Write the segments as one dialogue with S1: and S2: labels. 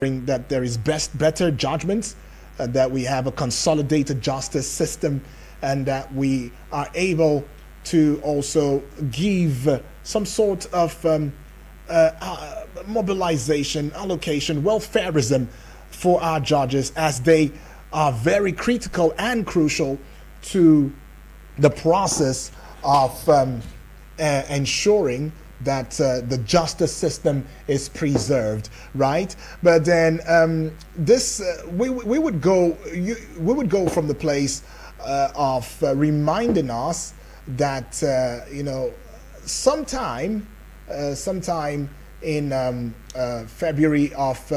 S1: that there is better judgment, that we have a consolidated justice system, and that we are able to also give some sort of mobilization, allocation, welfareism for our judges, as they are very critical and crucial to the process of ensuring that the justice system is preserved, right? But then we would go from the place of reminding us that sometime in February of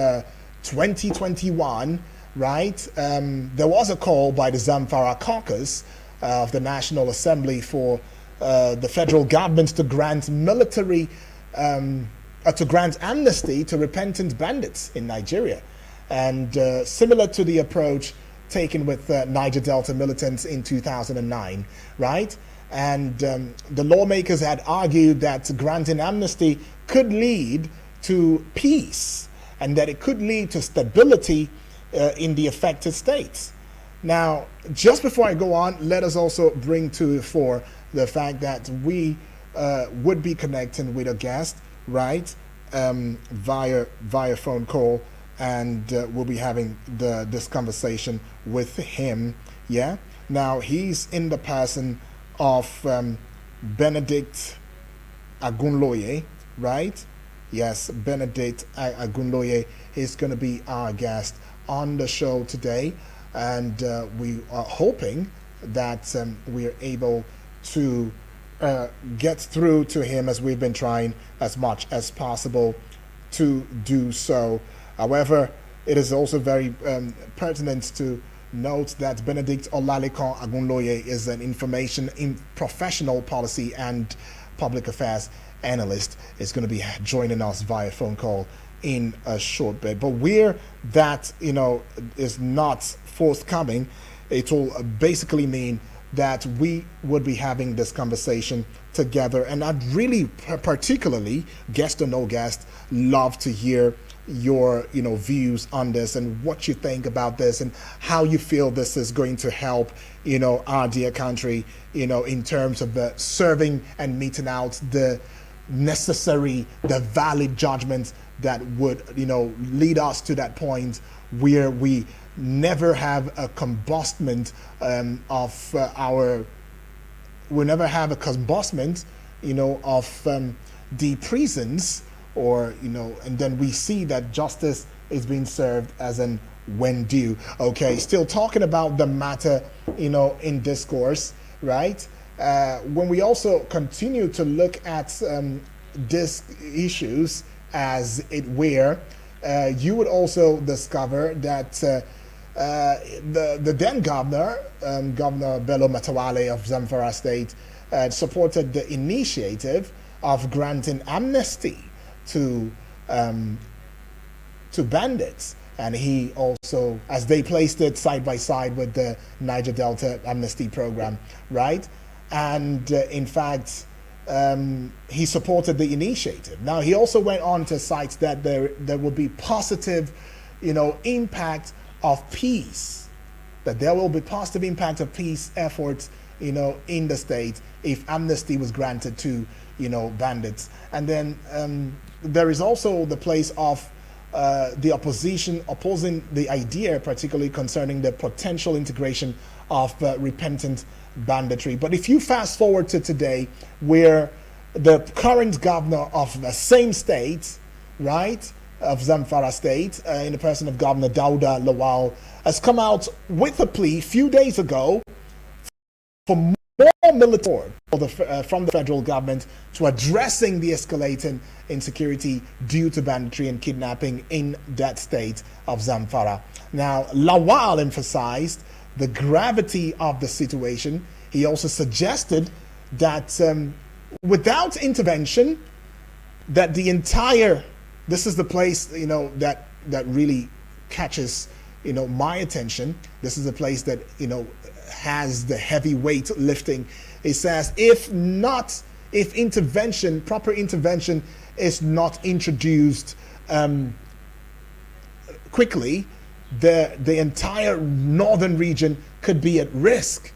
S1: 2021, right? There was a call by the Zamfara caucus of the National Assembly for the federal government to grant amnesty to repentant bandits in Nigeria, and similar to the approach taken with Niger Delta militants in 2009, right? And the lawmakers had argued that granting amnesty could lead to peace, and that it could lead to stability in the affected states. Now, just before I go on, let us also bring to the fore the fact that we would be connecting with a guest, right, via phone call, and we'll be having this conversation with him. Yeah. Now, he's in the person of Benedict Agunloye, right? Yes, Benedict Agunloye is going to be our guest on the show today, and we are hoping that we are able to get through to him, as we've been trying as much as possible to do so. However, it is also very pertinent to note that Benedict Olalekan Agunloye is an information in professional policy and public affairs analyst. Is going to be joining us via phone call in a short bit. But where that is not forthcoming, it will basically mean that we would be having this conversation together. And I'd really, particularly, guest or no guest, love to hear your views on this and what you think about this and how you feel this is going to help our dear country in terms of the serving and meeting out the necessary, the valid judgments that would lead us to that point where we never have a combustment of the prisons, or and then we see that justice is being served as an when due. Okay, still talking about the matter in discourse, right? When we also continue to look at these issues as it were, you would also discover that the then governor, Governor Bello Matawalle of Zamfara State, supported the initiative of granting amnesty to bandits. And he also, as they placed it side by side with the Niger Delta amnesty program, right? And in fact, he supported the initiative. Now, he also went on to cite that there will be positive, impact of peace, that there will be positive impact of peace efforts, in the state if amnesty was granted to, bandits. And then there is also the place of the opposition opposing the idea, particularly concerning the potential integration of repentant banditry. But if you fast forward to today, where the current governor of the same state, right, of Zamfara State, in the person of Governor Dauda Lawal, has come out with a plea a few days ago for more military from the federal government to addressing the escalating insecurity due to banditry and kidnapping in that state of Zamfara. Now, Lawal emphasized the gravity of the situation. He also suggested that without intervention, that this is the place, that really catches, my attention. This is a place that, has the heavy weight lifting. It says, if proper intervention is not introduced quickly, the entire northern region could be at risk.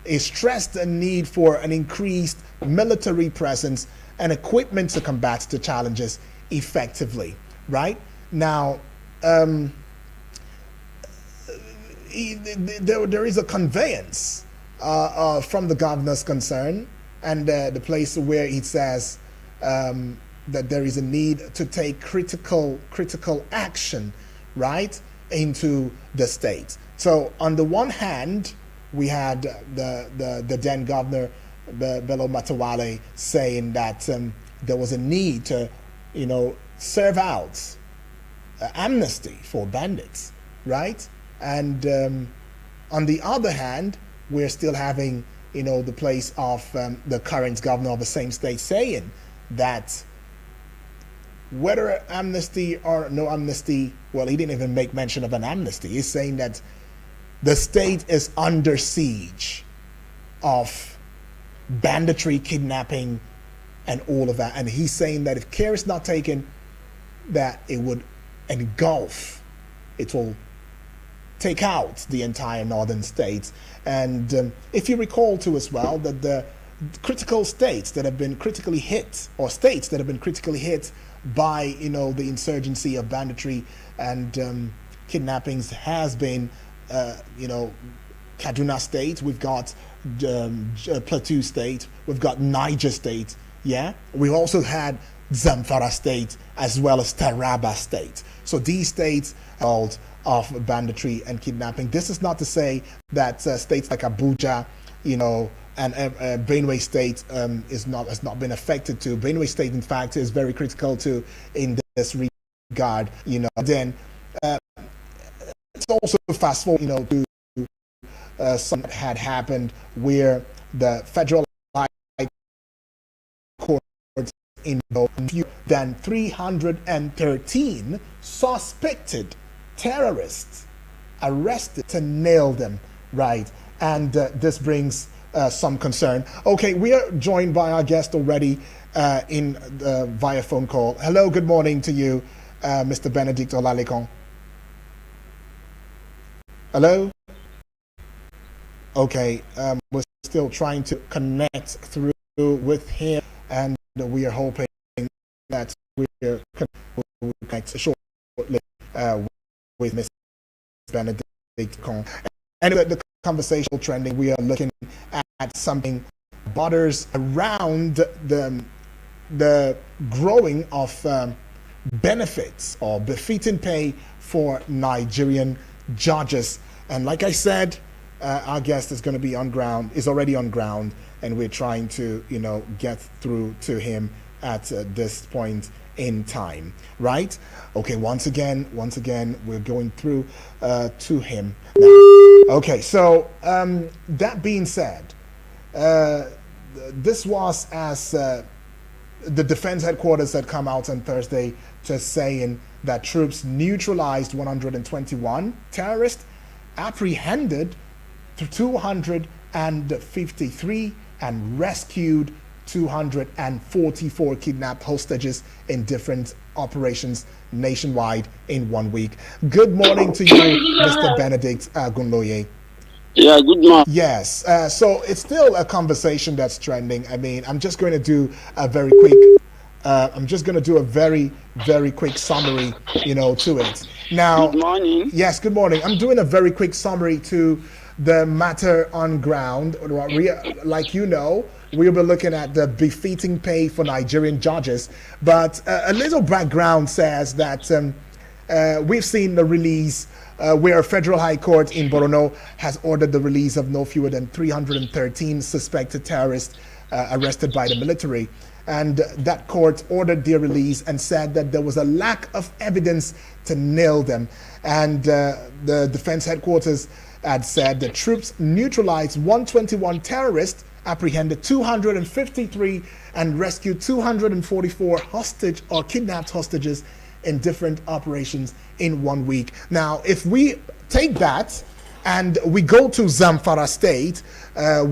S1: He stressed the need for an increased military presence and equipment to combat the challenges effectively. Right now, there is a conveyance from the governor's concern, and the place where he says that there is a need to take critical action, right, into the state. So on the one hand, we had the then governor Bello Matawale saying that there was a need to, serve out amnesty for bandits, right? And on the other hand, we're still having, the place of the current governor of the same state saying that whether amnesty or no amnesty, well, he didn't even make mention of an amnesty. He's saying that the state is under siege of banditry, kidnapping, and all of that. And he's saying that if care is not taken, that it would engulf, it will take out the entire northern states. And if you recall too as well, that the critical states that have been critically hit, or states that have been critically hit by, the insurgency of banditry and kidnappings has been, Kaduna State, we've got Plateau State, we've got Niger State, yeah? We also had Zamfara State as well as Taraba State. So these states are of banditry and kidnapping. This is not to say that states like Abuja, and Benue State has not been affected too. Benue State, in fact, is very critical too in this regard. Then it's also fast forward, to something had happened where the federal high court in fewer than 313 suspected terrorists arrested to nail them, right? And this brings some concern. Okay, we are joined by our guest already via phone call. Hello, good morning to you, Mr. Benedict Olalekon. Hello? Okay, we're still trying to connect through with him, and we are hoping that we'll connect shortly with Mr. Benedict. Anyway, the conversation trending, we are looking at something borders around the growing of benefits or befitting pay for Nigerian judges. And like I said, our guest is going to be is already on ground, and we're trying to, get through to him at this point in time, right? Okay, once again, we're going through to him now. Okay, so that being said, this was as the defense headquarters had come out on Thursday just saying that troops neutralized 121 terrorists, apprehended 253 and rescued 244 kidnapped hostages in different operations nationwide in 1 week. Good morning to you, Mr. Benedict Gunloye.
S2: Yeah, good morning.
S1: Yes, so it's still a conversation that's trending. I mean, I'm just going to do a very quick summary, to it. Now,
S2: Good morning.
S1: yes, good morning. I'm doing a very quick summary to the matter on ground. Like we'll be looking at the befitting pay for Nigerian judges. But a little background says that we've seen the release where a federal high court in Borno has ordered the release of no fewer than 313 suspected terrorists arrested by the military. And that court ordered their release and said that there was a lack of evidence to nail them. And the defense headquarters had said the troops neutralized 121 terrorists, apprehended 253, and rescued 244 hostage or kidnapped hostages in different operations in 1 week. Now, if we take that and we go to Zamfara State,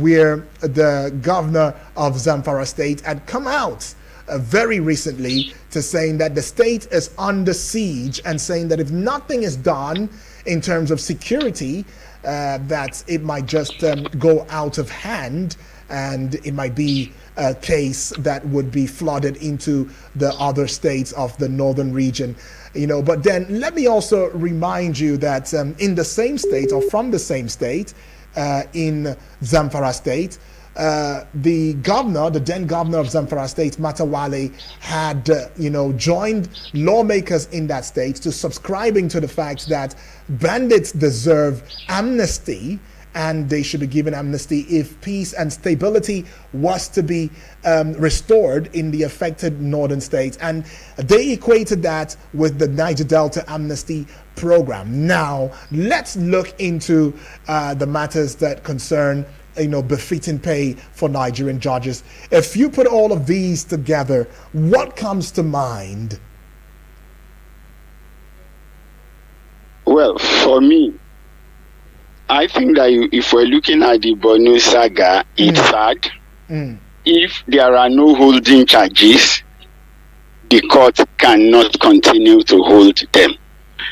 S1: where the governor of Zamfara State had come out very recently to saying that the state is under siege and saying that if nothing is done in terms of security, that it might just go out of hand and it might be a case that would be flooded into the other states of the northern region. But then let me also remind you that in the same state or from the same state, in Zamfara state, the then governor of Zamfara state, Matawale, had joined lawmakers in that state to subscribing to the fact that bandits deserve amnesty and they should be given amnesty if peace and stability was to be restored in the affected northern states. And they equated that with the Niger Delta amnesty program. Now, let's look into the matters that concern befitting pay for Nigerian judges. If you put all of these together, what comes to mind?
S2: Well, for me, I think that if we're looking at the Borno saga, it's sad. If there are no holding charges, the court cannot continue to hold them.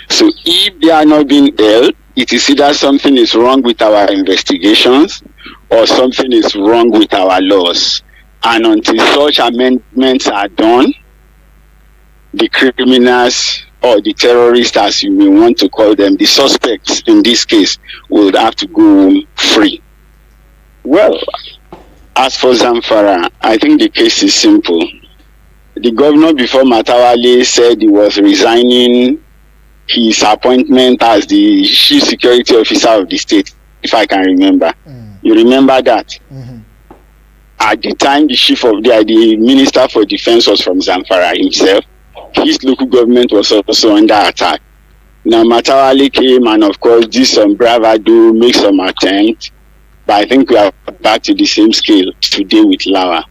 S2: So if they are not being held, it is either something is wrong with our investigations or something is wrong with our laws. And until such amendments are done, the criminals or the terrorists, as you may want to call them, the suspects in this case, will have to go free. Well, as for Zamfara, I think the case is simple. The governor before Matawale said he was resigning his appointment as the chief security officer of the state, if I can remember. You remember that? At the time, the minister for defense was from Zamfara himself. His local government was also under attack. Now Matawale came and of course did some bravado, make some attempt, but I think we are back to the same scale today with Lawa.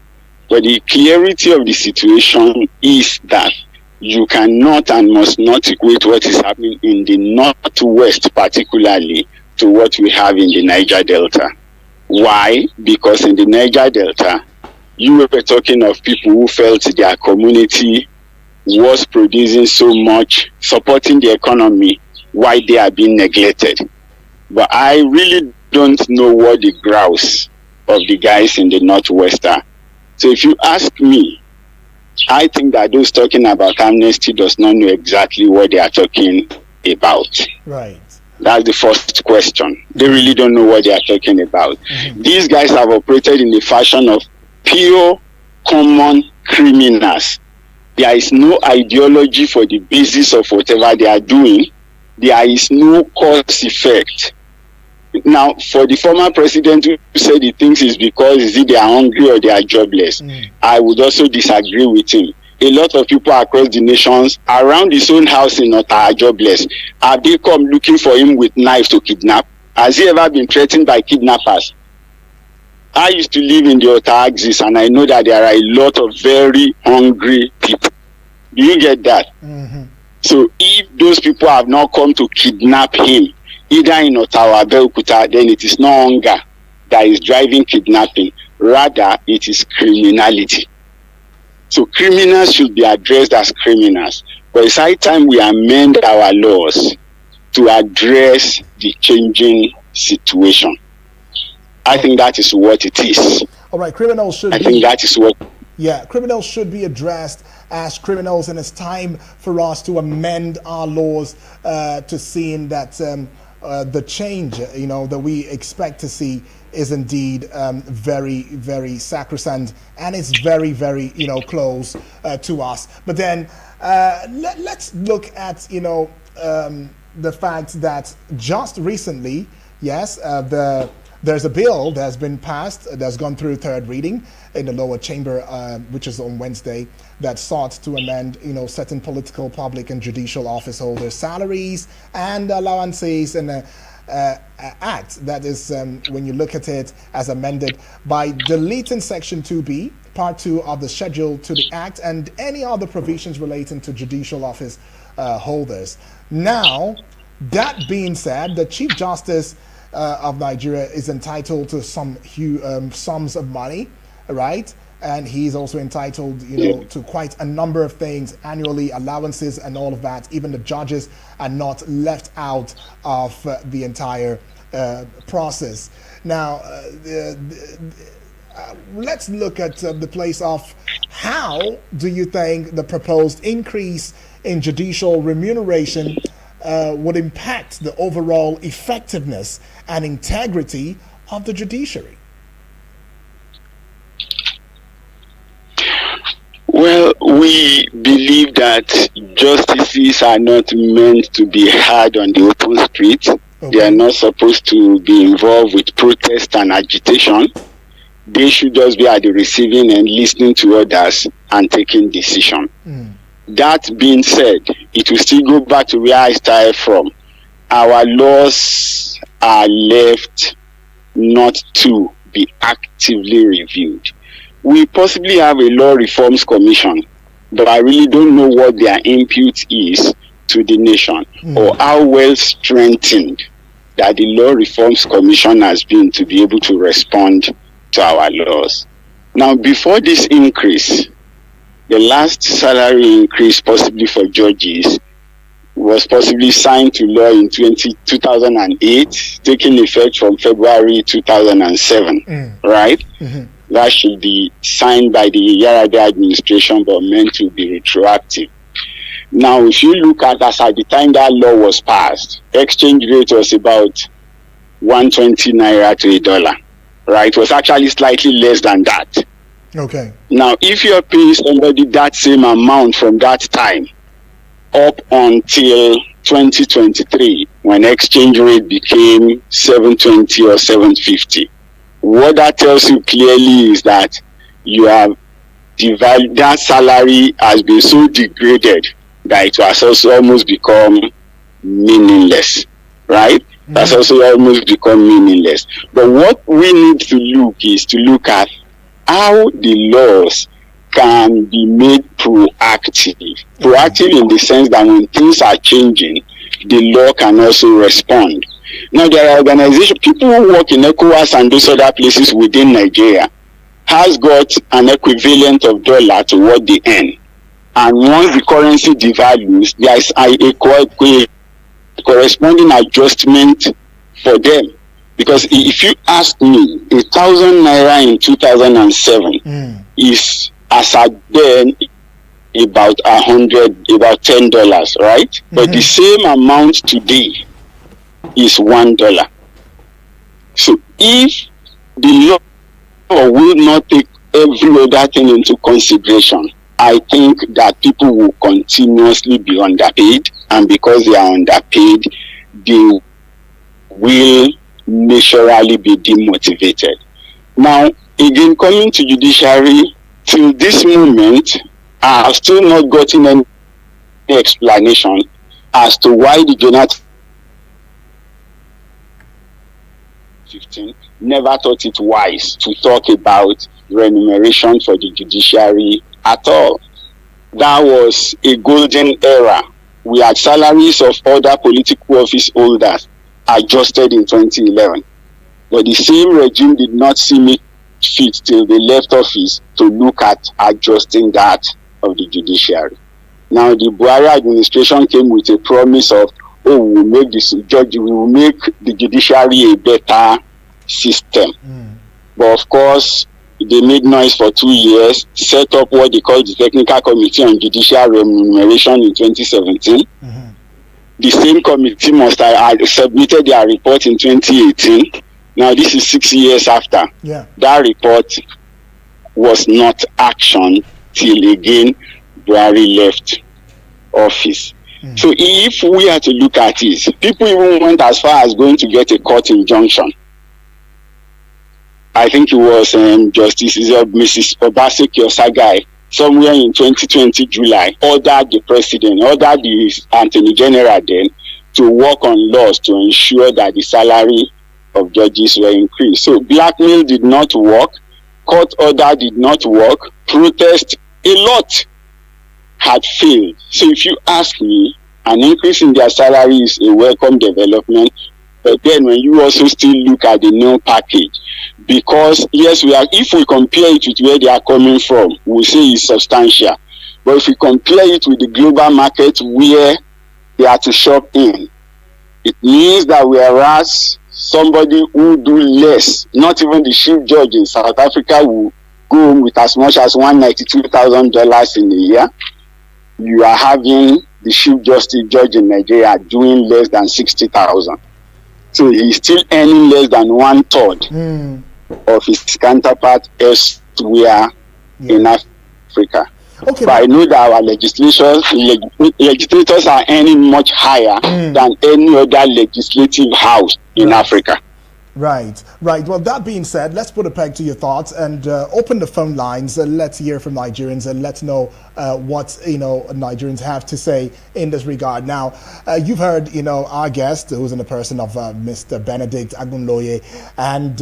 S2: But the clarity of the situation is that you cannot and must not equate what is happening in the northwest particularly to what we have in the Niger Delta. Why? Because in the Niger Delta, you were talking of people who felt their community was producing so much, supporting the economy, why they are being neglected. But I really don't know what the grouse of the guys in the Northwest are. So if you ask me, I think that those talking about amnesty does not know exactly what they are talking about.
S1: Right.
S2: That's the first question. They really don't know what they are talking about. These guys have operated in the fashion of pure common criminals. There is no ideology for the basis of whatever they are doing. There is no cause effect. Now, for the former president who said he thinks it's because they are hungry or they are jobless, I would also disagree with him. A lot of people across the nations around his own house in Ota are jobless. Have they come looking for him with knives to kidnap? Has he ever been threatened by kidnappers? I used to live in the Ota axis and I know that there are a lot of very hungry people. Do you get that? So if those people have not come to kidnap him, either in Ottawa or Belkuta, then it is no hunger that is driving kidnapping. Rather, it is criminality. So criminals should be addressed as criminals. But it's high time we amend our laws to address the changing situation. I think that is what it is.
S1: All right, criminals should
S2: think that is what...
S1: Yeah, criminals should be addressed as criminals, and it's time for us to amend our laws to seeing that the change, that we expect to see is indeed very, very sacrosanct, and it's very, very, close to us. But then let's look at, the fact that just recently, yes, there's a bill that's been passed, that's gone through third reading in the lower chamber, which is on Wednesday, that sought to amend, certain political, public, and judicial office holders' salaries and allowances, and act that is, when you look at it as amended, by deleting Section 2B, Part 2 of the schedule to the Act, and any other provisions relating to judicial office holders. Now, that being said, the Chief Justice of Nigeria is entitled to some sums of money, right? and he's also entitled, to quite a number of things annually, allowances and all of that. Even the judges are not left out of the entire process. Now, let's look at the place of how do you think the proposed increase in judicial remuneration would impact the overall effectiveness and integrity of the judiciary?
S2: Well, we believe that justices are not meant to be heard on the open street. Okay. They are not supposed to be involved with protest and agitation. They should just be at the receiving end, listening to others and taking decision. That being said, it will still go back to where I started from. Our laws are left not to be actively reviewed. We possibly have a law reforms commission, but I really don't know what their input is to the nation or how well strengthened that the law reforms commission has been to be able to respond to our laws. Now, before this increase, the last salary increase possibly for judges was possibly signed to law in 2008, taking effect from February 2007, right? That should be signed by the Yar'Adua administration, but meant to be retroactive. Now, if you look at us at the time that law was passed, exchange rate was about 120 naira to $1, right? It was actually slightly less than that.
S1: Okay.
S2: Now, if you're paying somebody that same amount from that time up until 2023, when exchange rate became 720 or 750, what that tells you clearly is that you have that salary has been so degraded that it has also almost become meaningless, right? That's also almost become meaningless. But what we need to look at how the laws can be made proactive. Proactive in the sense that when things are changing, the law can also respond. Now, there are organizations, people who work in ECOWAS and those other places within Nigeria has got an equivalent of dollar to what they earn. And once the currency devalues, there is a corresponding adjustment for them. Because if you ask me, 1,000 naira in 2007 is, as at then, about $10, right? But the same amount today is $1. So if the law will not take every other thing into consideration, I think that people will continuously be underpaid, and because they are underpaid, they will naturally be demotivated. Now, again, coming to judiciary, till this moment, I have still not gotten any explanation as to why the Jonathan 15 never thought it wise to talk about remuneration for the judiciary at all. That was a golden era. We had salaries of other political office holders adjusted in 2011. But the same regime did not see it fit till they left office to look at adjusting that of the judiciary. Now, the Buhari administration came with a promise of, we will make the judiciary a better system. But of course, they made noise for 2 years, set up what they call the Technical Committee on Judicial Remuneration in 2017. The same committee must have submitted their report in 2018. Now, this is 6 years after. That report was not actioned till again Buhari left office. So if we are to look at it, people even went as far as going to get a court injunction. I think it was Justice Mrs. Obaseki Osagai, somewhere in 2020 July, ordered the Attorney General then to work on laws to ensure that the salary of judges were increased. So blackmail did not work, court order did not work, protest, a lot had failed. So if you ask me, an increase in their salary is a welcome development, But then when you also still look at the new package, because yes, if we compare it with where they are coming from, we say it's substantial. But if we compare it with the global market where they are to shop in, it means that whereas somebody who do less, not even the chief judge in South Africa will go home with as much as $192,000 in a year, you are having the chief justice judge in Nigeria doing less than 60,000. So he's still earning less than 1/3 of his counterpart elsewhere in Africa.
S1: Okay,
S2: but I know that our legislators are earning much higher than any other legislative house in Africa.
S1: Right. Well, that being said, let's put a peg to your thoughts and open the phone lines. Let's hear from Nigerians and let's know what Nigerians have to say in this regard. Now, you've heard our guest, who's in the person of Mr. Benedict Agunloye, and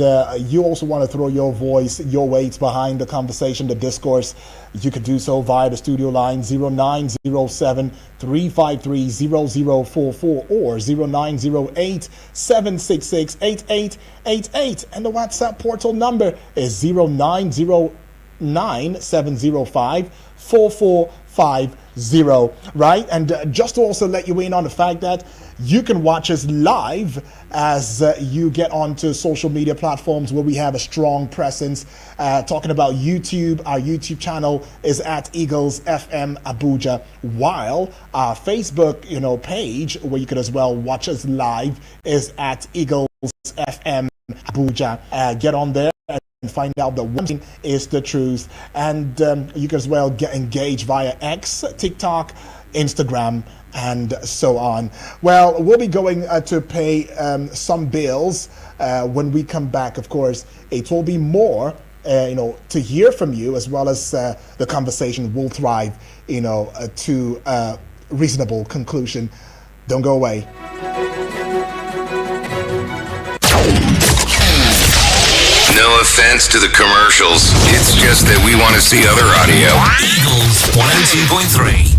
S1: you also want to throw your voice, your weight behind the conversation, the discourse. You could do so via the studio line 0907-353-0044 or 0908-766-8888, and the WhatsApp portal number is 0909-705-4450. Right, and just to also let you in on the fact that you can watch us live as you get onto social media platforms where we have a strong presence. Talking about YouTube, our YouTube channel is at Eagles FM Abuja, while our Facebook page where you could as well watch us live is at Eagles FM Abuja. Get on there and find out that one thing is the truth, and you can as well get engaged via X, TikTok, Instagram, and so on. Well, we'll be going to pay some bills when we come back. Of course, it will be more to hear from you, as well as the conversation will thrive to a reasonable conclusion. Don't go away.
S3: No offense to the commercials. It's just that we want to see other audio. Eagles 102.3.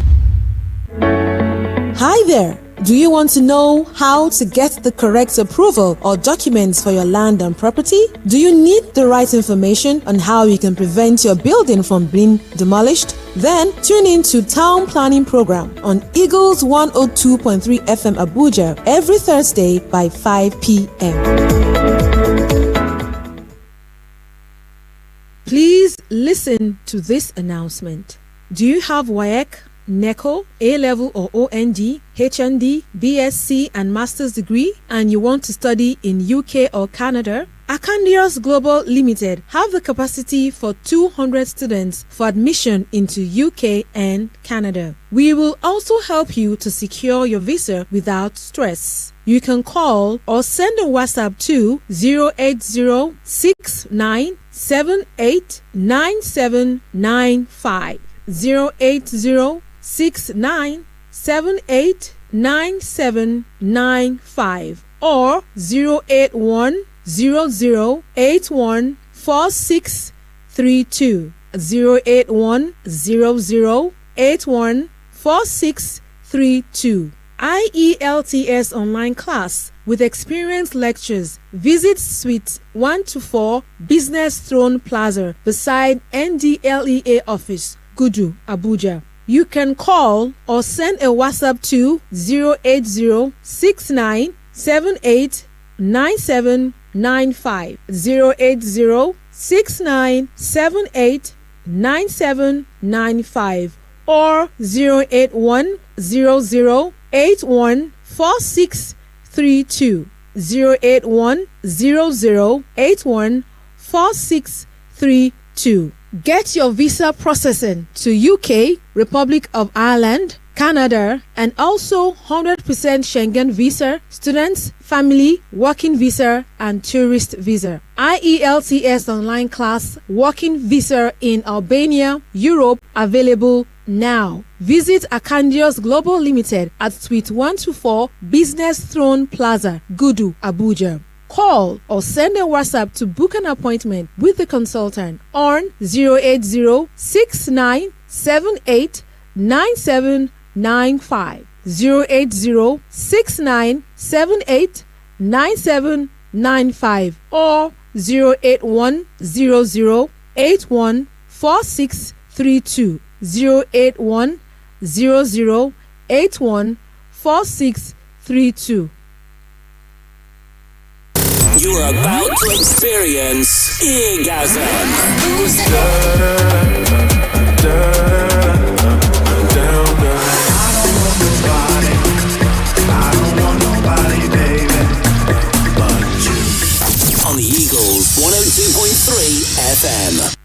S4: Hi there. Do you want to know how to get the correct approval or documents for your land and property? Do you need the right information on how you can prevent your building from being demolished? Then tune in to Town Planning Program on Eagles 102.3 FM Abuja every Thursday by 5 p.m. Please listen to this announcement. Do you have WAEC, NECO, A-Level or OND, HND, BSc and Master's degree, and you want to study in UK or Canada? Akandios Global Limited have the capacity for 200 students for admission into UK and Canada. We will also help you to secure your visa without stress. You can call or send a WhatsApp to 08069789795. 08069789795 or 08100814632. 08100814632. IELTS online class with experienced lectures. Visit Suite 124 Business Throne Plaza beside NDLEA office, Gudu, Abuja. You can call or send a WhatsApp to 08069789795. 08069789795 or 08100814632. 08100814632. Get your visa processing to UK, Republic of Ireland, Canada, and also 100% Schengen visa, students, family, working visa, and tourist visa. IELTS online class, working visa in Albania, Europe, available now. Visit Akandios Global Limited at Suite 124 Business Throne Plaza, Gudu, Abuja. Call or send a WhatsApp to book an appointment with the consultant on 08069789795. 08069789795 9795 or 08100814632. 08100814632.
S5: You are about to experience orgasm. On the Eagles 102.3 FM.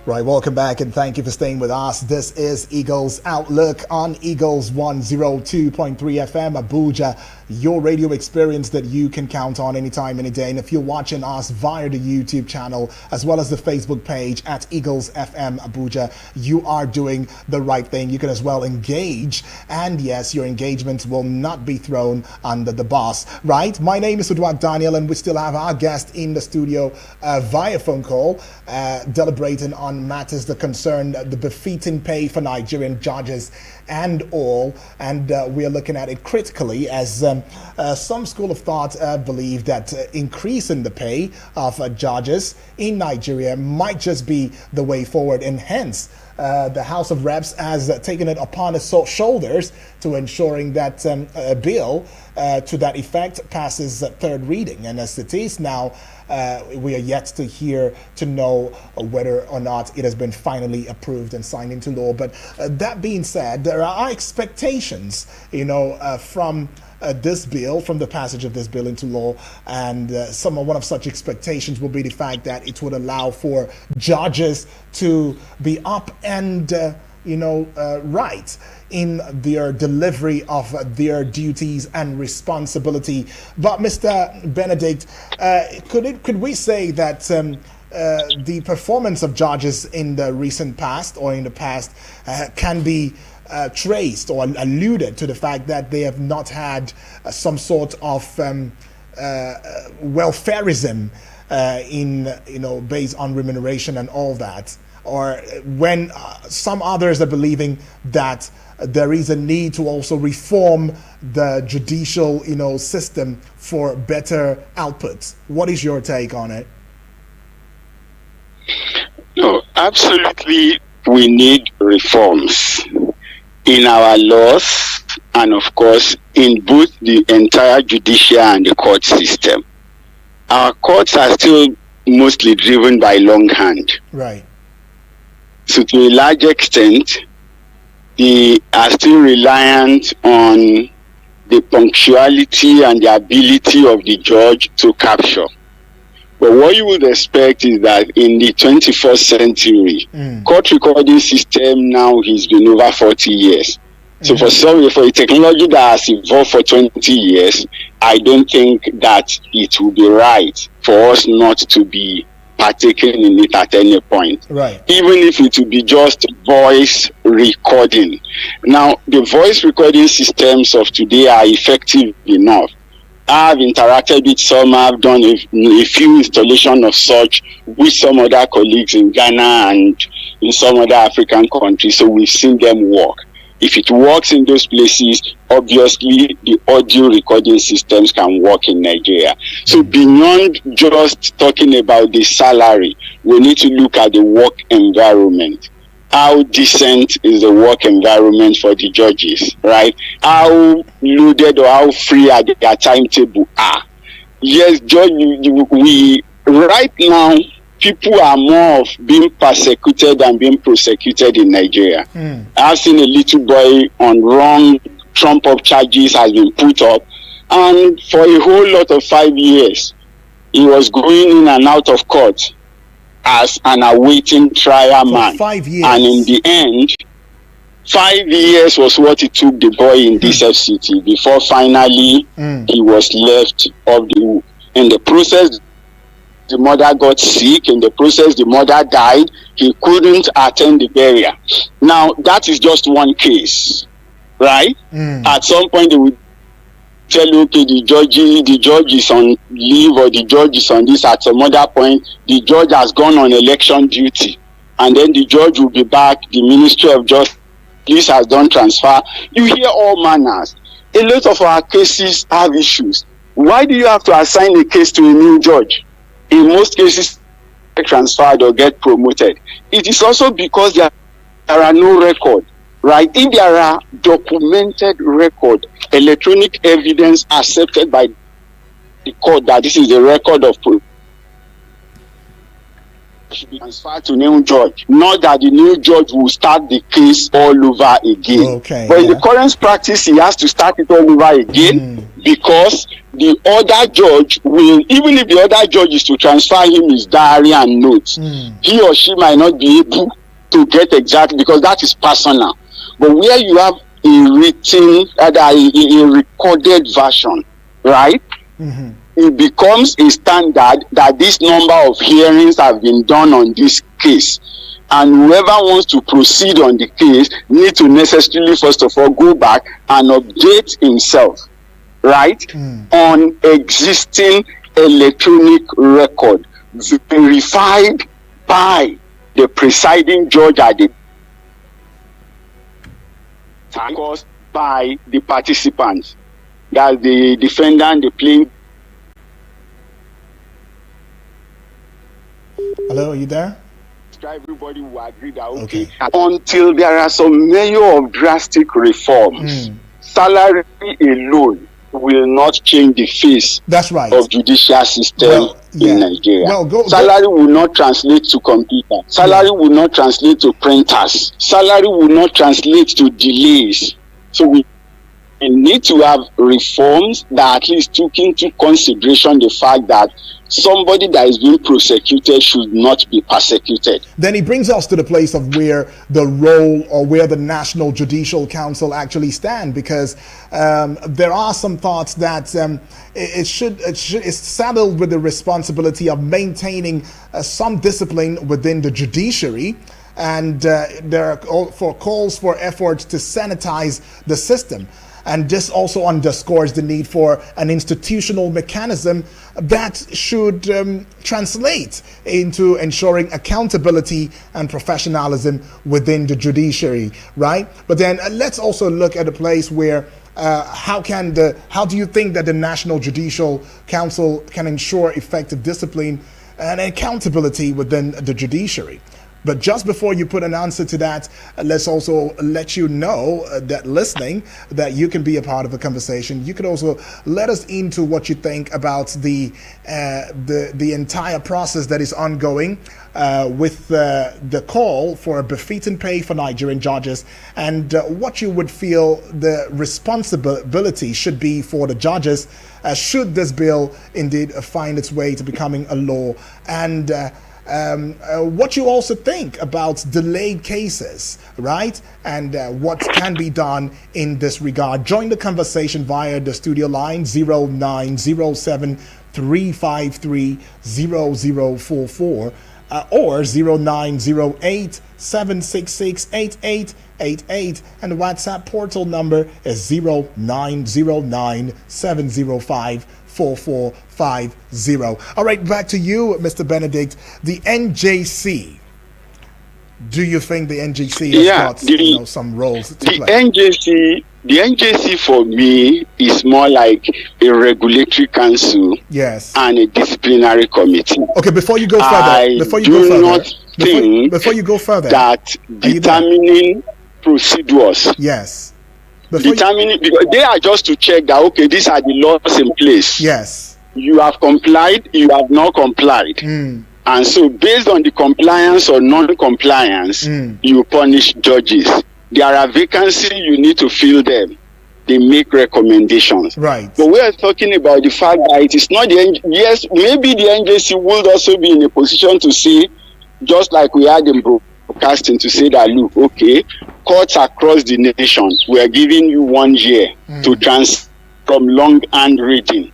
S1: Right, welcome back and thank you for staying with us. This is Eagles Outlook on Eagles 102.3 FM Abuja, your radio experience that you can count on anytime, any day. And if you're watching us via the YouTube channel as well as the Facebook page at Eagles FM Abuja, you are doing the right thing. You can as well engage, and yes, your engagement will not be thrown under the bus, right? My name is Edward Daniel, and we still have our guest in the studio via phone call, deliberating on matters that concern the befitting pay for Nigerian judges and all, and we are looking at it critically as some school of thought believe that increasing the pay of judges in Nigeria might just be the way forward, and hence the House of Reps has taken it upon its shoulders to ensuring that a bill to that effect passes third reading. And as it is now, we are yet to know whether or not it has been finally approved and signed into law. But that being said, there are expectations, from this bill, from the passage of this bill into law, and one of such expectations will be the fact that it would allow for judges to be up and right in their delivery of their duties and responsibility. But Mr. Benedict, could we say that the performance of judges in the recent past or in the past can be traced or alluded to the fact that they have not had some sort of welfareism based on remuneration and all that? Or when some others are believing that there is a need to also reform the judicial, system for better outputs. What is your take on it?
S2: No, absolutely, we need reforms in our laws and, of course, in both the entire judicial and the court system. Our courts are still mostly driven by longhand.
S1: Right.
S2: So to a large extent, they are still reliant on the punctuality and the ability of the judge to capture. But what you would expect is that in the 21st century, court recording system now has been over 40 years. So for a technology that has evolved for 20 years, I don't think that it would be right for us not to be partaking in it at any point.
S1: Right.
S2: Even if it would be just voice recording. Now, the voice recording systems of today are effective enough. I've interacted with some, I've done a few installations of such with some other colleagues in Ghana and in some other African countries, so we've seen them work. If it works in those places, obviously the audio recording systems can work in Nigeria. So beyond just talking about the salary, we need to look at the work environment. How decent is the work environment for the judges, right? How loaded or how free are their timetable are? Yes, Judge, we right now, people are more of being persecuted than being prosecuted in Nigeria. I've seen a little boy on wrong trump-up charges has been put up, and for a whole lot of 5 years, he was going in and out of court as an awaiting trial man.
S1: 5 years.
S2: And in the end, 5 years was what it took the boy in this FCT before finally he was left off the hook. In the process, the mother got sick. In the process, the mother died. He couldn't attend the burial. Now, that is just one case, right? At some point, they would tell you, okay, the judge is on leave, or the judge is on this. At some other point, the judge has gone on election duty. and then the judge will be back, the Ministry of Justice has done transfer. You hear all manners. A lot of our cases have issues. Why do you have to assign a case to a new judge? In most cases, get transferred or get promoted. It is also because there are no record, right? If there are documented record, electronic evidence accepted by the court that this is the record of should be transferred to new judge, not that the new judge will start the case all over again.
S1: Okay,
S2: but in the current practice, he has to start it all over again because the other judge will, even if the other judge is to transfer him his diary and notes, he or she might not be able to get exactly, because that is personal. But where you have a written, a recorded version, right? It becomes a standard that this number of hearings have been done on this case, and whoever wants to proceed on the case need to necessarily first of all go back and update himself, right, on existing electronic record verified by the presiding judge at the time, by the participants, that's the defendant, the plaintiff.
S1: Hello, are you there?
S2: Everybody will agree that okay. Until there are some measure of drastic reforms, salary alone will not change the face of judicial system in Nigeria. Salary will not translate to computer. Salary will not translate to printers. Salary will not translate to delays. So we need to have reforms that at least took into consideration the fact that somebody that is being prosecuted should not be persecuted.
S1: Then it brings us to the place of where the role or where the National Judicial Council actually stand, because there are some thoughts that it's saddled with the responsibility of maintaining some discipline within the judiciary. And there are calls for efforts to sanitize the system. And this also underscores the need for an institutional mechanism that should translate into ensuring accountability and professionalism within the judiciary, right? But then let's also look at a place where how do you think that the National Judicial Council can ensure effective discipline and accountability within the judiciary? But just before you put an answer to that, let's also let you know that listening, that you can be a part of a conversation. You can also let us into what you think about the entire process that is ongoing with the call for a befitting pay for Nigerian judges, and what you would feel the responsibility should be for the judges should this bill indeed find its way to becoming a law, and what you also think about delayed cases, right? And what can be done in this regard. Join the conversation via the studio line 0907 353 0044 or 0908 766 8888, and the WhatsApp portal number is 0909 705 4450. All right, back to you, Mr. Benedict. The NJC. Do you think the NJC has got some roles to play?
S2: The NJC for me is more like a regulatory council, and a disciplinary committee.
S1: Okay, before you go further, before you go further,
S2: that determining procedures.
S1: Yes.
S2: Determining, because they are just to check that okay, these are the laws in place.
S1: Yes.
S2: You have complied, you have not complied. And so based on the compliance or non-compliance, you punish judges. There are vacancies, you need to fill them. They make recommendations.
S1: Right.
S2: But we are talking about the fact that it is not yes, maybe the NJC would also be in a position to say, just like we had in broadcasting, to say that look, okay, courts across the nation, we are giving you 1 year to transfer from long-hand reading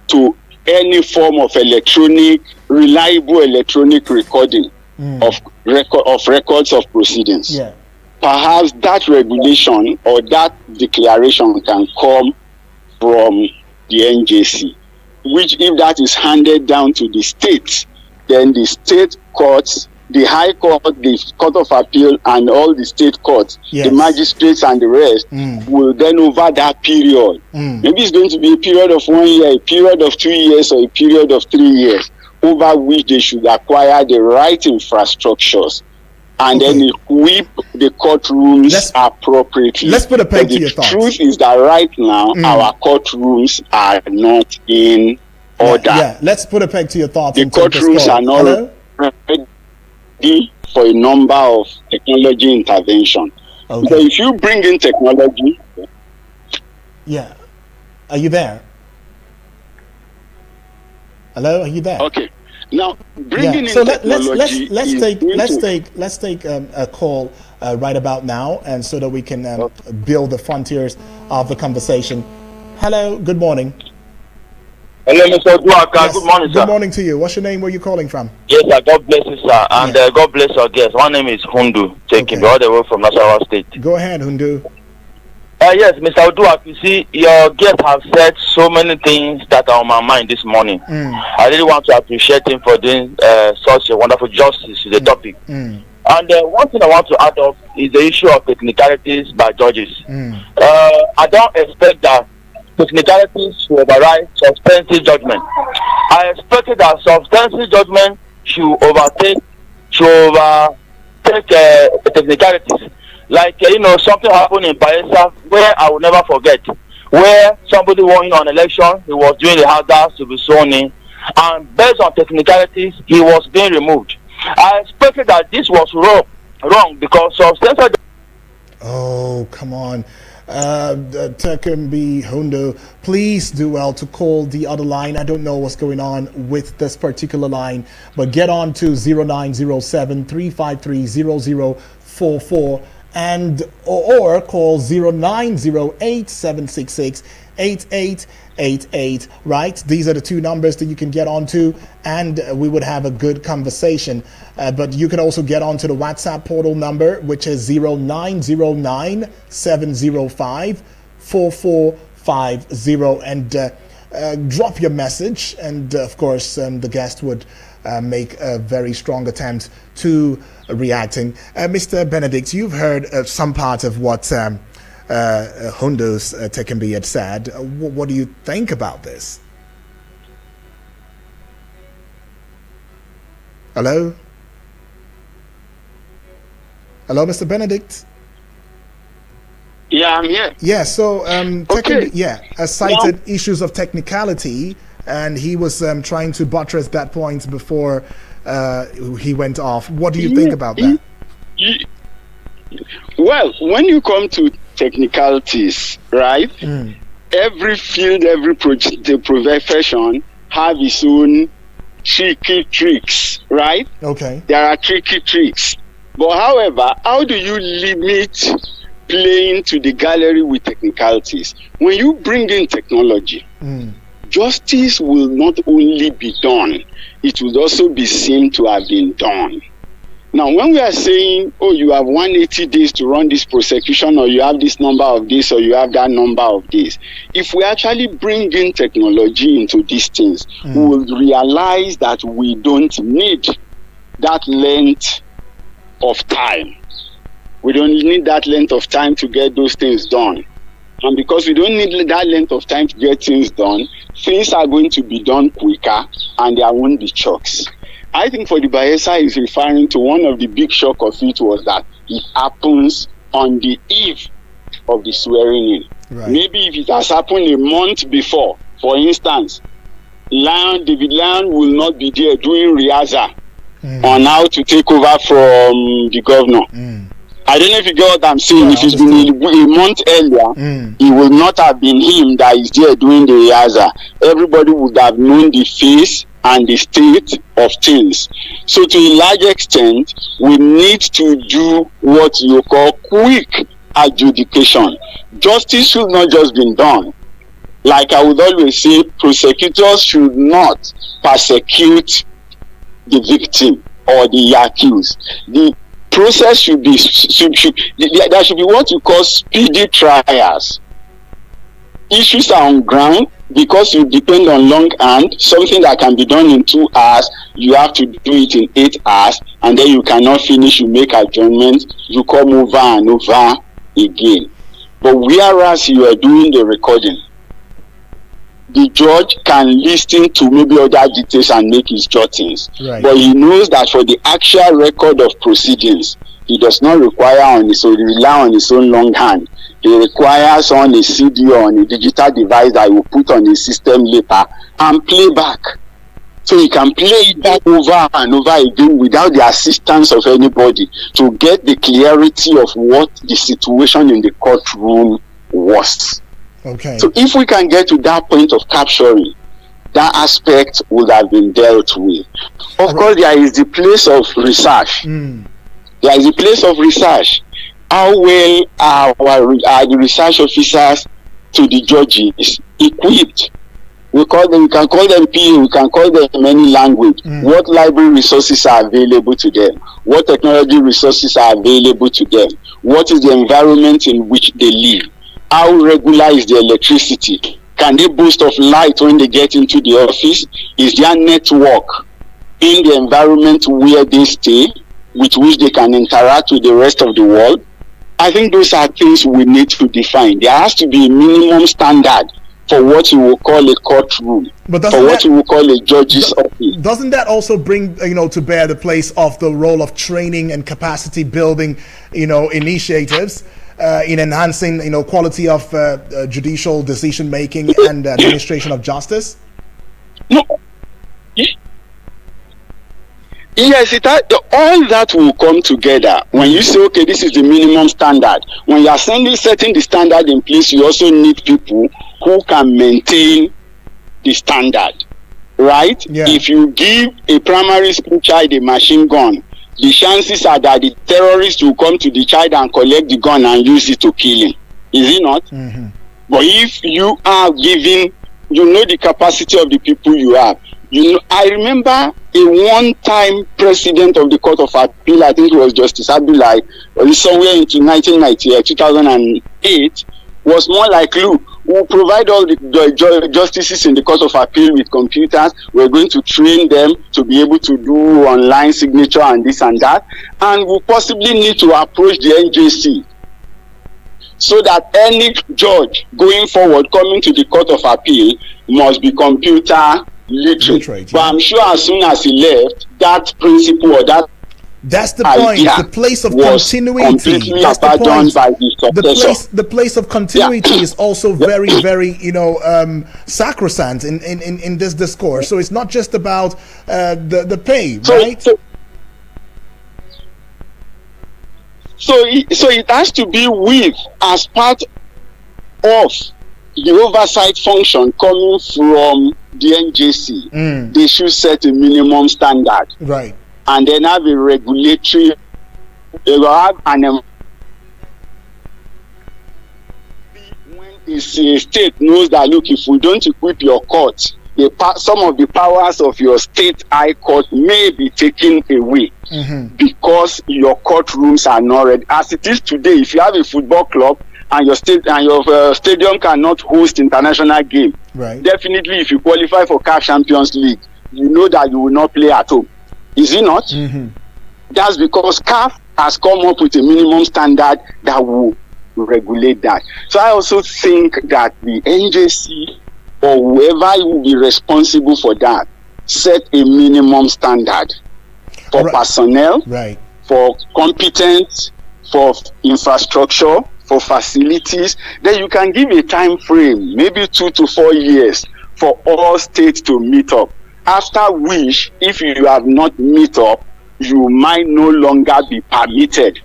S2: to any form of reliable electronic recording of records of proceedings.
S1: Yeah.
S2: Perhaps that regulation or that declaration can come from the NJC, which if that is handed down to the states, then the state courts the High Court, the Court of Appeal, and all the state courts,
S1: Yes.
S2: the magistrates and the rest, will then over that period. Maybe it's going to be a period of 1 year, a period of 2 years, or a period of 3 years, over which they should acquire the right infrastructures and then equip the courtrooms appropriately.
S1: Let's put a peg
S2: But
S1: to your thoughts.
S2: The truth is that right now, our courtrooms are not in order.
S1: Yeah, let's put a peg to your thoughts.
S2: The
S1: and take this
S2: courtrooms
S1: call.
S2: are not
S1: Hello?
S2: ready for a number of technology intervention.
S1: Okay.
S2: So if you bring in technology,
S1: Yeah. Are you there? Hello, are you there?
S2: okay. Now bringing
S1: Yeah. So
S2: in
S1: let's
S2: technology
S1: let's take a call right about now, and so that we can build the frontiers of the conversation. Hello, good morning.
S6: Hello, Mr. Duaka.
S1: Yes,
S6: Good morning, sir.
S1: Good morning to you. What's your name? Where are you calling from?
S6: Yes, sir. God bless you, sir. And God bless our guest. My name is Hundu, taking all the way from Nasarawa State.
S1: Go ahead, Hundu.
S6: Yes, Mr. Duaka, you see, your guest have said so many things that are on my mind this morning. I really want to appreciate him for doing such a wonderful justice to the topic. And one thing I want to add up is the issue of technicalities by judges. I don't expect that technicalities should override substantive judgment. I expected that substantive judgment should overtake technicalities. Like, something happened in Bayelsa where I will never forget, where somebody won on election, he was doing the hardest to be sworn in, and based on technicalities, he was being removed. I expected that this was wrong because substantive.
S1: Oh, come on. Tekumbi Hundo, please do well to call the other line. I don't know what's going on with this particular line, but get on to 0907 353 0044 and or call 0908 766 8888, right? These are the two numbers that you can get onto, and we would have a good conversation. But you can also get onto the WhatsApp portal number, which is 0909 705 4450, and drop your message. And of course, the guest would make a very strong attempt to reacting. Mr. Benedict, you've heard some part of what Hundo's Tekumbi had said. What do you think about this? Hello? Hello, Mr. Benedict?
S2: Yeah, I'm here.
S1: Yeah, so Tekumbi, cited issues of technicality, and he was trying to buttress that point before he went off. What do you think about that?
S2: Well, when you come to technicalities, right? Every field, every profession have its own tricky tricks, right?
S1: Okay.
S2: There are tricky tricks. But however, how do you limit playing to the gallery with technicalities? When you bring in technology, justice will not only be done, it will also be seen to have been done. Now, when we are saying, oh, you have 180 days to run this prosecution, or you have this number of this, or you have that number of this, if we actually bring in technology into these things, we will realize that we don't need that length of time. We don't need that length of time to get those things done. And because we don't need that length of time to get things done, things are going to be done quicker and there won't be chokes. I think for the Bayelsa is referring to one of the big shock of it was that it happens on the eve of the swearing in.
S1: Right.
S2: Maybe if it has happened a month before, for instance, David Lion will not be there doing rehearsal on how to take over from the governor. I don't know if you get what I'm saying.
S1: Yeah,
S2: if it's been a month earlier, it will not have been him that is there doing the rehearsal. Everybody would have known the face and the state of things. So to a large extent, we need to do what you call quick adjudication. Justice should not just be done. Like I would always say, prosecutors should not persecute the victim or the accused. The process should be there should be what you call speedy trials. issues are on ground, because you depend on long hand, something that can be done in 2 hours, you have to do it in 8 hours, and then you cannot finish, you make adjournments, you come over and over again. But whereas you are doing the recording, the judge can listen to maybe other details and make his jottings.
S1: Right.
S2: But he knows that for the actual record of proceedings, he does not require on his own, rely on his own long hand. He requires on a CD or on a digital device that he will put on his system later and play back. So he can play it back over and over again without the assistance of anybody to get the clarity of what the situation in the courtroom was.
S1: Okay.
S2: So if we can get to that point of capturing, that aspect would have been dealt with. Of course, there is the place of research. There is a place of research. How well are the research officers to the judges equipped? We can call them PA, we can call them any language. What library resources are available to them? What technology resources are available to them? What is the environment in which they live? How regular is the electricity? Can they boast of light when they get into the office? Is there network in the environment where they stay, with which they can interact with the rest of the world? I think those are things we need to define. There has to be a minimum standard for what you will call a courtroom, for what you will call a judge's office.
S1: Doesn't that also bring, to bear the place of the role of training and capacity building, initiatives in enhancing, quality of judicial decision making and administration of justice?
S2: No. Yes, all that will come together when you say, okay, this is the minimum standard. When you are setting the standard in place, you also need people who can maintain the standard, right? Yeah. If you give a primary school child a machine gun, the chances are that the terrorist will come to the child and collect the gun and use it to kill him. Is it not? Mm-hmm. But if you are giving, the capacity of the people you have. I remember a one-time president of the Court of Appeal, I think it was Justice Abdullahi, somewhere into 1998, 2008, was more like, look, we'll provide all the justices in the Court of Appeal with computers. We're going to train them to be able to do online signature and this and that. And we'll possibly need to approach the NJC so that any judge going forward coming to the Court of Appeal must be computer literate. But I'm sure as soon as he left, that principle or
S1: that's the point. The place of continuity. That's the point. By the place of continuity is also very, very, sacrosanct in this discourse. So it's not just about the pay, right?
S2: So it has to be with as part of the oversight function coming from the NJC. They should set a minimum standard,
S1: right?
S2: And then have a regulatory. They will have when the state knows that, look, if we don't equip your court, some of the powers of your state high court may be taken away because your courtrooms are not ready. As it is today, if you have a football club and your stadium cannot host international game,
S1: right?
S2: Definitely, if you qualify for CAF Champions League, you know that you will not play at home. Is it not? That's because CAF has come up with a minimum standard that will regulate that. So I also think that the NJC or whoever will be responsible for that set a minimum standard for personnel,
S1: right?
S2: For competence, for infrastructure, for facilities. Then you can give a time frame, maybe 2 to 4 years, for all states to meet up. After which, if you have not meet up, you might no longer be permitted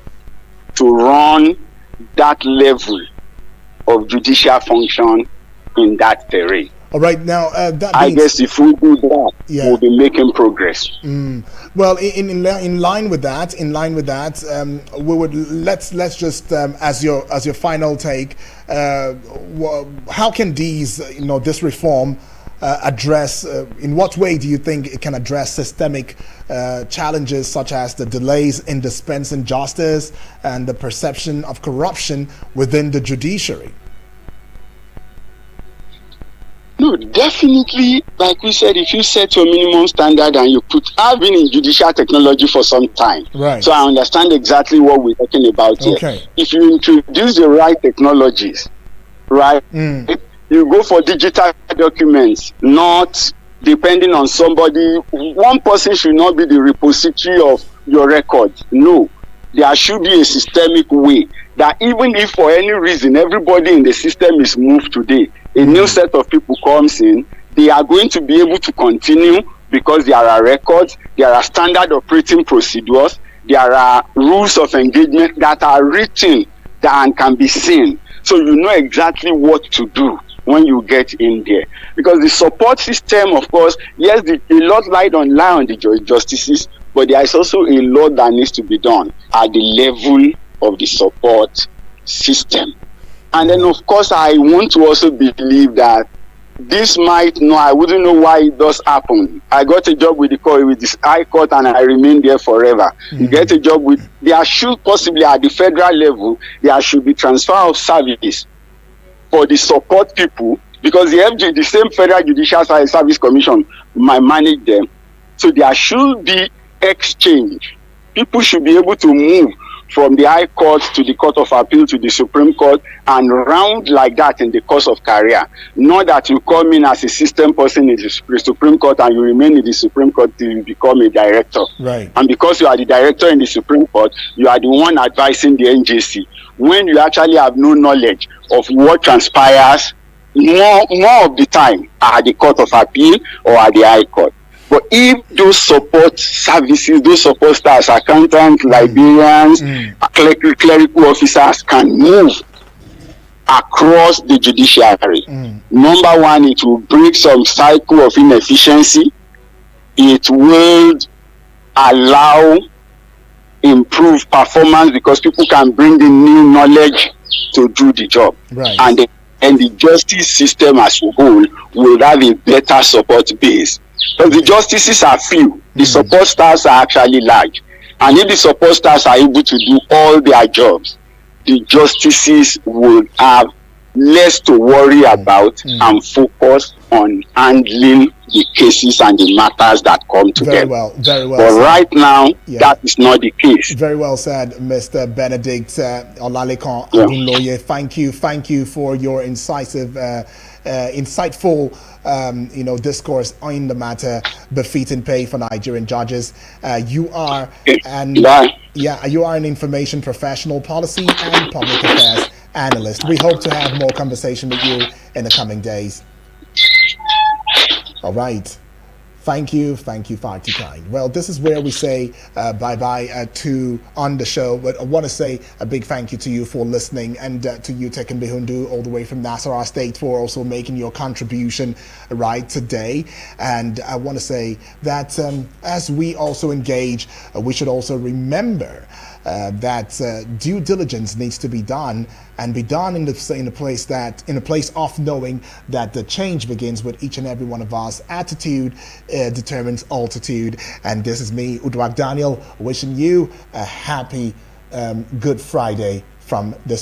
S2: to run that level of judicial function in that terrain.
S1: All right, now
S2: I guess if we do that, we'll be making progress.
S1: Well, in line with that, we would let's just as your final take, how can this reform address? In what way do you think it can address systemic challenges such as the delays in dispensing justice and the perception of corruption within the judiciary?
S2: No, definitely, like we said, if you set your minimum standard and I've been in judicial technology for some time.
S1: Right.
S2: So I understand exactly what we're talking about here.
S1: Okay.
S2: If you introduce the right technologies, right, you go for digital documents, not depending on somebody. One person should not be the repository of your records. No, there should be a systemic way that even if for any reason everybody in the system is moved today, a new set of people comes in, they are going to be able to continue because there are records, there are standard operating procedures, there are rules of engagement that are written and can be seen. So you know exactly what to do when you get in there. Because the support system, of course, yes, a lot lie on the justices, but there is also a lot that needs to be done at the level of the support system. And then, of course, I want to also believe that this might not, I wouldn't know why it does happen. I got a job with this high court and I remain there forever. You get a job there should possibly at the federal level, there should be transfer of service for the support people, because the same Federal Judicial Service Commission might manage them. So there should be exchange. People should be able to move from the High Court to the Court of Appeal to the Supreme Court and round like that in the course of career. Not that you come in as a system person in the Supreme Court and you remain in the Supreme Court till you become a director.
S1: Right.
S2: And because you are the director in the Supreme Court, you are the one advising the NJC. When you actually have no knowledge of what transpires, more of the time at the Court of Appeal or at the High Court. But if those support services, those support staffs, accountants, librarians, clerical officers can move across the judiciary, number one, it will break some cycle of inefficiency. It will allow improved performance because people can bring in new knowledge to do the job.
S1: Right.
S2: And the justice system as a whole will have a better support base. Because the justices are few, the support staffs are actually large. And if the support staffs are able to do all their jobs, the justices will have less to worry about and focus on handling the cases and the matters that come to them.
S1: Very well.
S2: But
S1: said.
S2: right now, that is not the case.
S1: Very well said, Mr. Benedict Olalekan Agunloye. Thank you for your incisive, insightful, discourse on the matter befitting pay for Nigerian judges. You are an information professional, policy and public affairs analyst. We hope to have more conversation with you in the coming days. All right. Thank you far too kind. Well, this is where we say bye-bye to on the show, but I want to say a big thank you to you for listening, and to you, Tekin Behundu, all the way from Nasarawa State, for also making your contribution right today. And I want to say that as we also engage, we should also remember that due diligence needs to be done, and be done in a place of knowing that the change begins with each and every one of us. Attitude determines altitude. And this is me, Uduak Daniel, wishing you a happy Good Friday from this